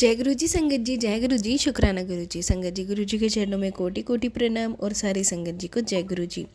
जय गुरु जी संगत जी, जय गुरु जी। शुक्राना गुरु जी। संगत जी, गुरु जी के चरणों में कोटि कोटि प्रणाम और सारी संगत जी को जय गुरु जी।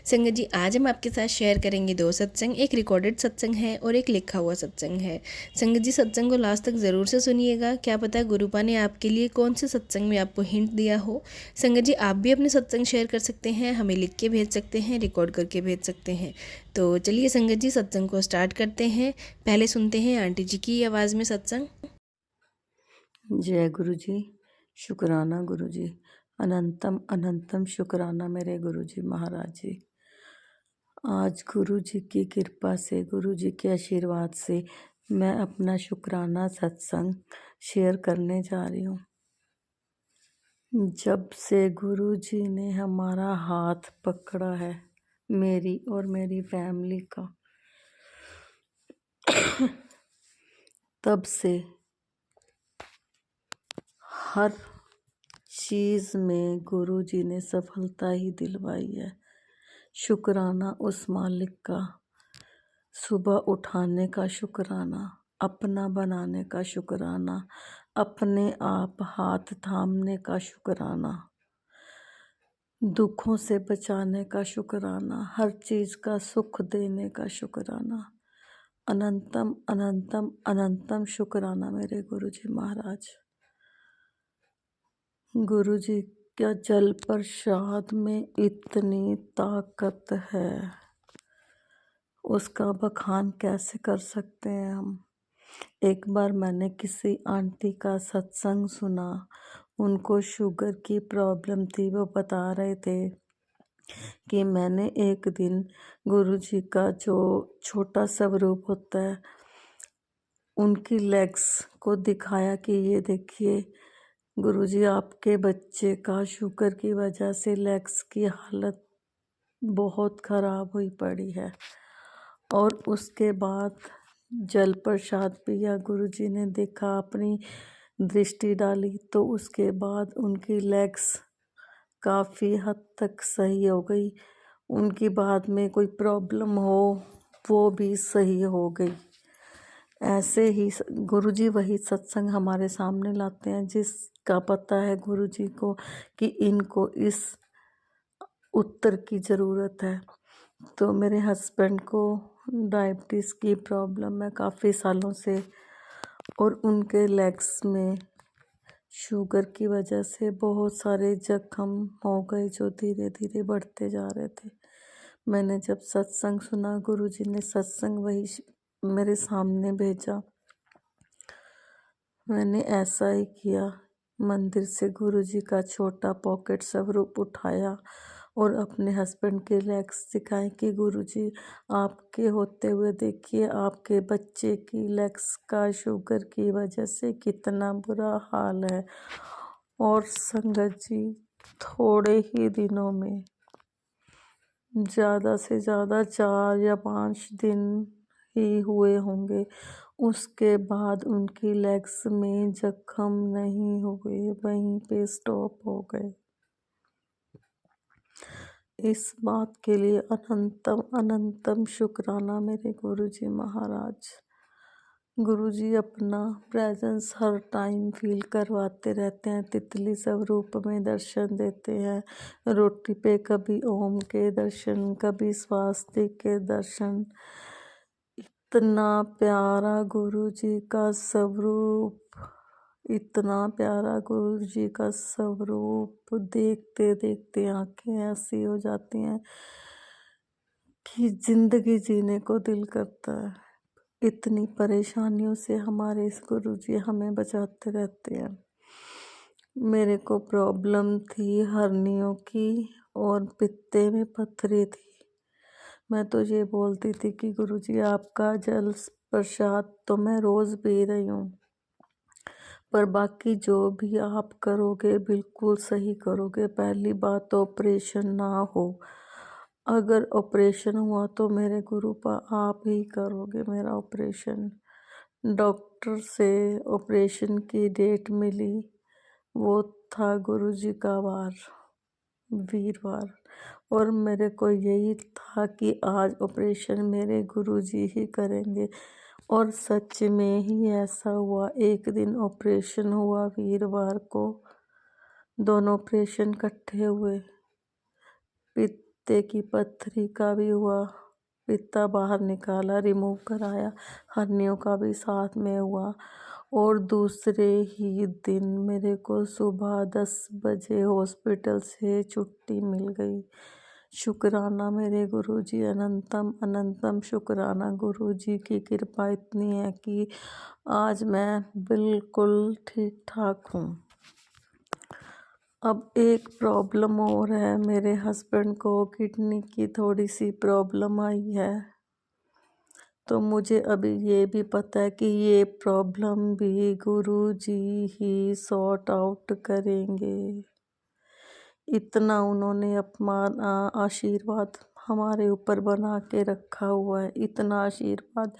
संगत जी, आज हम आपके साथ शेयर करेंगे दो सत्संग। एक रिकॉर्डेड सत्संग है और एक लिखा हुआ सत्संग है। संगत जी, सत्संग को लास्ट तक ज़रूर से सुनिएगा। क्या पता गुरुपा ने आपके लिए कौन से सत्संग में आपको हिंट दिया हो। संगत जी, आप भी अपने सत्संग शेयर कर सकते हैं, हमें लिख के भेज सकते हैं, रिकॉर्ड करके भेज सकते हैं। तो चलिए संगत जी, सत्संग को स्टार्ट करते हैं। पहले सुनते हैं आंटी जी की आवाज़ में सत्संग। जय गुरु जी। शुक्राना गुरु जी। अनंतम अनंतम शुक्राना मेरे गुरु जी महाराज जी। आज गुरु जी की कृपा से, गुरु जी के आशीर्वाद से मैं अपना शुक्राना सत्संग शेयर करने जा रही हूँ। जब से गुरु जी ने हमारा हाथ पकड़ा है, मेरी और मेरी फैमिली का, तब से हर चीज़ में गुरु जी ने सफलता ही दिलवाई है। शुक्राना उस मालिक का, सुबह उठाने का शुक्राना, अपना बनाने का शुक्राना, अपने आप हाथ थामने का शुक्राना, दुखों से बचाने का शुक्राना, हर चीज़ का सुख देने का शुक्राना। अनंतम अनंतम अनंतम शुक्राना मेरे गुरु जी महाराज। गुरु जी क्या जल प्रसाद में इतनी ताकत है, उसका बखान कैसे कर सकते हैं हम। एक बार मैंने किसी आंटी का सत्संग सुना, उनको शुगर की प्रॉब्लम थी। वो बता रहे थे कि मैंने एक दिन गुरु जी का जो छोटा स्वरूप होता है, उनकी लेग्स को दिखाया कि ये देखिए गुरुजी, आपके बच्चे का शुगर की वजह से लेग्स की हालत बहुत ख़राब हुई पड़ी है। और उसके बाद जल प्रसाद पिया, गुरुजी ने देखा, अपनी दृष्टि डाली, तो उसके बाद उनकी लेग्स काफ़ी हद तक सही हो गई। उनकी बाद में कोई प्रॉब्लम हो वो भी सही हो गई। ऐसे ही गुरुजी वही सत्संग हमारे सामने लाते हैं, जिसका पता है गुरुजी को कि इनको इस उत्तर की ज़रूरत है। तो मेरे हस्बैंड को डायबिटीज़ की प्रॉब्लम है काफ़ी सालों से, और उनके लेग्स में शुगर की वजह से बहुत सारे जख्म हो गए जो धीरे धीरे बढ़ते जा रहे थे। मैंने जब सत्संग सुना, गुरुजी ने सत्संग वही मेरे सामने भेजा। मैंने ऐसा ही किया। मंदिर से गुरुजी का छोटा पॉकेट स्वरूप उठाया और अपने हस्बैंड के लेग्स दिखाए कि गुरुजी, आपके होते हुए देखिए आपके बच्चे की लेग्स का शुगर की वजह से कितना बुरा हाल है। और संगत जी, थोड़े ही दिनों में, ज़्यादा से ज़्यादा 4 या 5 दिन ही हुए होंगे, उसके बाद उनकी लेग्स में जख्म नहीं हुए, वहीं पे स्टॉप हो गए। इस बात के लिए अनंतम अनंतम शुक्राना मेरे गुरुजी महाराज। गुरुजी अपना प्रेजेंस हर टाइम फील करवाते रहते हैं। तितली स्वरूप में दर्शन देते हैं। रोटी पे कभी ओम के दर्शन, कभी स्वास्तिक के दर्शन। इतना प्यारा गुरुजी का स्वरूप, इतना प्यारा गुरुजी का स्वरूप, देखते देखते आंखें ऐसी हो जाती हैं कि जिंदगी जीने को दिल करता है। इतनी परेशानियों से हमारे इस गुरुजी हमें बचाते रहते हैं। मेरे को प्रॉब्लम थी हर्नियों की और पित्ते में पथरी थी। मैं तो ये बोलती थी कि गुरुजी, आपका जल प्रसाद तो मैं रोज़ पी रही हूँ, पर बाकी जो भी आप करोगे बिल्कुल सही करोगे। पहली बात तो ऑपरेशन ना हो। अगर ऑपरेशन हुआ तो मेरे गुरुपा आप ही करोगे मेरा ऑपरेशन। डॉक्टर से ऑपरेशन की डेट मिली, वो था गुरुजी का वार, वीरवार, और मेरे को यही था कि आज ऑपरेशन मेरे गुरुजी ही करेंगे। और सच में ही ऐसा हुआ। एक दिन ऑपरेशन हुआ वीरवार को, दोनों ऑपरेशन इकट्ठे हुए। पित्ते की पत्थरी का भी हुआ, पित्ता बाहर निकाला, रिमूव कराया, हर्नियों का भी साथ में हुआ। और दूसरे ही दिन मेरे को सुबह 10 बजे हॉस्पिटल से छुट्टी मिल गई। शुक्राना मेरे गुरुजी, अनंतम अनंतम शुक्राना। गुरुजी की कृपा इतनी है कि आज मैं बिल्कुल ठीक ठाक हूँ। अब एक प्रॉब्लम और है, मेरे हस्बैंड को किडनी की थोड़ी सी प्रॉब्लम आई है। तो मुझे अभी ये भी पता है कि ये प्रॉब्लम भी गुरुजी ही सॉर्ट आउट करेंगे। इतना उन्होंने अपमान आशीर्वाद हमारे ऊपर बना के रखा हुआ है, इतना आशीर्वाद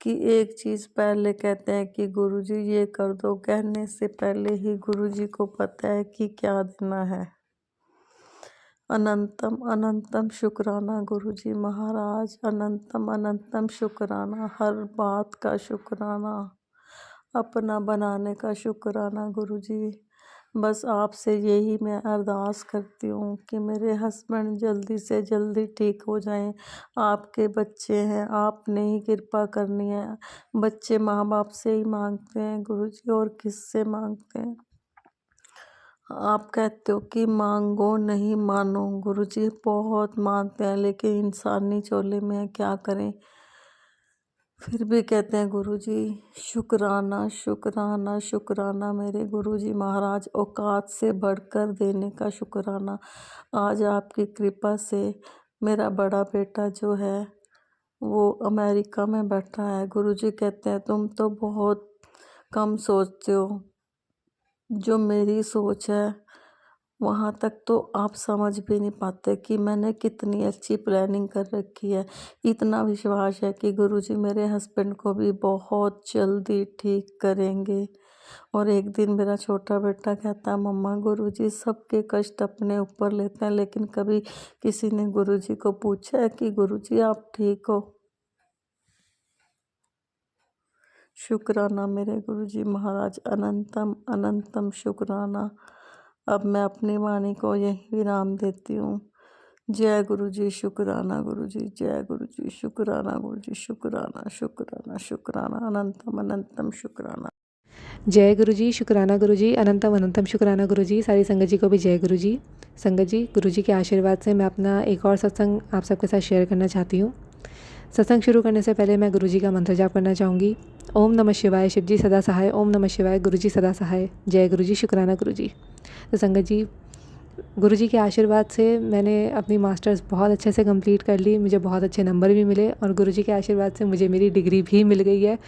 कि एक चीज़ पहले कहते हैं कि गुरुजी ये कर दो, कहने से पहले ही गुरुजी को पता है कि क्या देना है। अनंतम अनंतम शुक्राना गुरुजी महाराज, अनंतम अनंतम शुक्राना, हर बात का शुक्राना, अपना बनाने का शुक्राना गुरुजी। बस आपसे यही मैं अरदास करती हूँ कि मेरे हस्बैंड जल्दी से जल्दी ठीक हो जाएं। आपके बच्चे हैं, आपने ही कृपा करनी है। बच्चे माँ बाप से ही मांगते हैं गुरुजी, और किससे मांगते हैं। आप कहते हो कि मांगो नहीं मानो, गुरुजी बहुत मानते हैं, लेकिन इंसानी चोले में क्या करें। फिर भी कहते हैं गुरुजी शुक्राना शुक्राना शुक्राना मेरे गुरुजी महाराज, औकात से बढ़कर देने का शुक्राना। आज आपकी कृपा से मेरा बड़ा बेटा जो है वो अमेरिका में बैठा है। गुरुजी कहते हैं तुम तो बहुत कम सोचते हो, जो मेरी सोच है वहाँ तक तो आप समझ भी नहीं पाते कि मैंने कितनी अच्छी प्लानिंग कर रखी है। इतना विश्वास है कि गुरुजी मेरे हस्बैंड को भी बहुत जल्दी ठीक करेंगे। और एक दिन मेरा छोटा बेटा कहता है मम्मा गुरुजी सबके कष्ट अपने ऊपर लेते हैं, लेकिन कभी किसी ने गुरुजी को पूछा है कि गुरुजी आप ठीक हो। शुक्राना मेरे गुरुजी महाराज, अनंतम अनंतम शुक्राना। अब मैं अपनी वाणी को यही विराम देती हूँ। जय गुरुजी शुक्राना गुरुजी, जय गुरुजी शुक्राना गुरुजी, शुक्राना शुक्राना शुक्राना, अनंतम अनंतम शुक्राना। जय गुरुजी शुक्राना गुरुजी, अनंतम अनंतम शुक्राना गुरुजी। सारी संगत जी को भी जय गुरुजी। संगत जी, गुरुजी के आशीर्वाद से मैं अपना एक और सत्संग आप सबके साथ शेयर करना चाहती हूँ। सत्संग शुरू करने से पहले मैं गुरुजी का मंत्र जाप करना चाहूँगी। ओम नमः शिवाय, शिवजी सदा सहाय। ओम नमः शिवाय, गुरुजी सदा सहाय। जय गुरुजी शुक्राना गुरुजी। तो संगत जी, गुरुजी के आशीर्वाद से मैंने अपनी मास्टर्स बहुत अच्छे से कंप्लीट कर ली, मुझे बहुत अच्छे नंबर भी मिले, और गुरुजी के आशीर्वाद से मुझे मेरी डिग्री भी मिल गई है।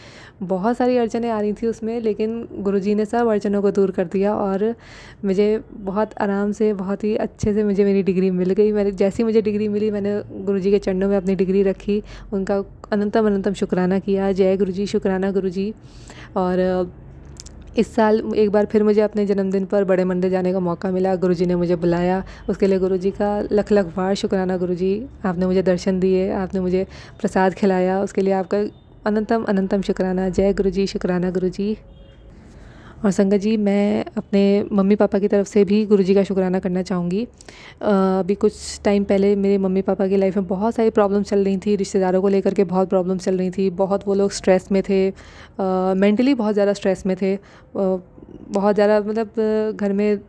बहुत सारी अड़चनें आ रही थी उसमें, लेकिन गुरुजी ने सब अड़चनों को दूर कर दिया और मुझे बहुत आराम से, बहुत ही अच्छे से मुझे मेरी डिग्री मिल गई। मैंने जैसी मुझे डिग्री मिली, मैंने गुरुजी के चरणों में अपनी डिग्री रखी, उनका अनंतम अनंतम शुक्राना किया। जय गुरुजी शुक्राना गुरुजी। और इस साल एक बार फिर मुझे अपने जन्मदिन पर बड़े मंदिर जाने का मौका मिला। गुरुजी ने मुझे बुलाया, उसके लिए गुरुजी का लख लख बार शुक्राना गुरुजी। आपने मुझे दर्शन दिए, आपने मुझे प्रसाद खिलाया, उसके लिए आपका अनंतम अनंतम शुक्राना। जय गुरुजी शुक्राना गुरुजी। और संगत जी, मैं अपने मम्मी पापा की तरफ से भी गुरुजी का शुक्राना करना चाहूँगी। अभी कुछ टाइम पहले मेरे मम्मी पापा की लाइफ में बहुत सारी प्रॉब्लम्स चल रही थी, रिश्तेदारों को लेकर के बहुत प्रॉब्लम्स चल रही थी, बहुत वो लोग स्ट्रेस में थे, मेंटली बहुत ज़्यादा स्ट्रेस में थे, बहुत ज़्यादा मतलब घर में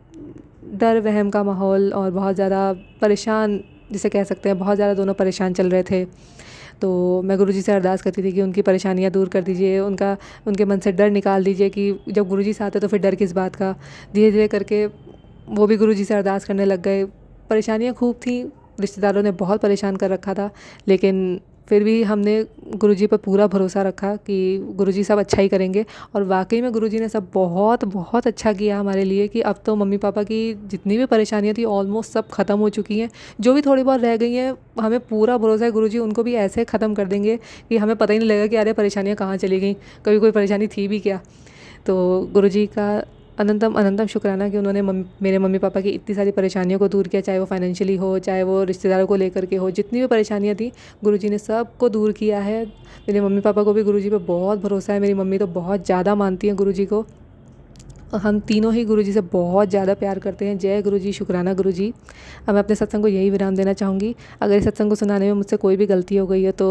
डर वहम का माहौल और बहुत ज़्यादा परेशान, जिसे कह सकते हैं बहुत ज़्यादा दोनों परेशान चल रहे थे। तो मैं गुरुजी से अरदास करती थी कि उनकी परेशानियाँ दूर कर दीजिए, उनके मन से डर निकाल दीजिए, कि जब गुरुजी से आते तो फिर डर किस बात का। धीरे धीरे करके वो भी गुरुजी से अरदास करने लग गए। परेशानियाँ खूब थी, रिश्तेदारों ने बहुत परेशान कर रखा था, लेकिन फिर भी हमने गुरुजी पर पूरा भरोसा रखा कि गुरुजी सब अच्छा ही करेंगे। और वाकई में गुरुजी ने सब बहुत बहुत अच्छा किया हमारे लिए, कि अब तो मम्मी पापा की जितनी भी परेशानियाँ थी ऑलमोस्ट सब ख़त्म हो चुकी हैं। जो भी थोड़ी बहुत रह गई हैं, हमें पूरा भरोसा है गुरुजी उनको भी ऐसे ख़त्म कर देंगे कि हमें पता ही नहीं लगेगा कि अरे परेशानियाँ कहाँ चली गई, कभी कोई परेशानी थी भी क्या। तो गुरुजी का अनंतम अनंतम शुक्राना कि उन्होंने मेरे मम्मी पापा की इतनी सारी परेशानियों को दूर किया, चाहे वो फाइनेंशियली हो, चाहे वो रिश्तेदारों को लेकर के हो, जितनी भी परेशानियाँ थी गुरुजी ने सबको दूर किया है। मेरे मम्मी पापा को भी गुरुजी पे बहुत भरोसा है। मेरी मम्मी तो बहुत ज़्यादा मानती हैं गुरुजी को, और हम तीनों ही गुरुजी से बहुत ज़्यादा प्यार करते हैं। जय गुरुजी, शुक्राना गुरुजी। अब मैं अपने सत्संग को यही विराम देना चाहूँगी। अगर इस सत्संग को सुनाने में मुझसे कोई भी गलती हो गई है तो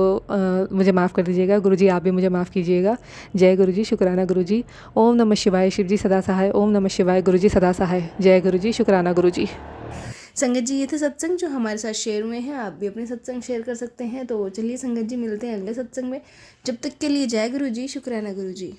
मुझे माफ़ कर दीजिएगा। गुरुजी आप भी मुझे माफ़ कीजिएगा। जय गुरुजी, शुक्राना गुरुजी। ओम नमः शिवाय, शिव जी सदा सहाय। ओम नमः शिवाय, गुरुजी सदा सहाय। जय गुरुजी, शुक्राना गुरुजी। संगत जी, ये थे सत्संग जो हमारे साथ शेयर हुए हैं। आप भी अपने सत्संग शेयर कर सकते हैं। तो चलिए संगत जी, मिलते हैं अगले सत्संग में। जब तक के लिए जय गुरु जी, शुक्राना गुरु जी।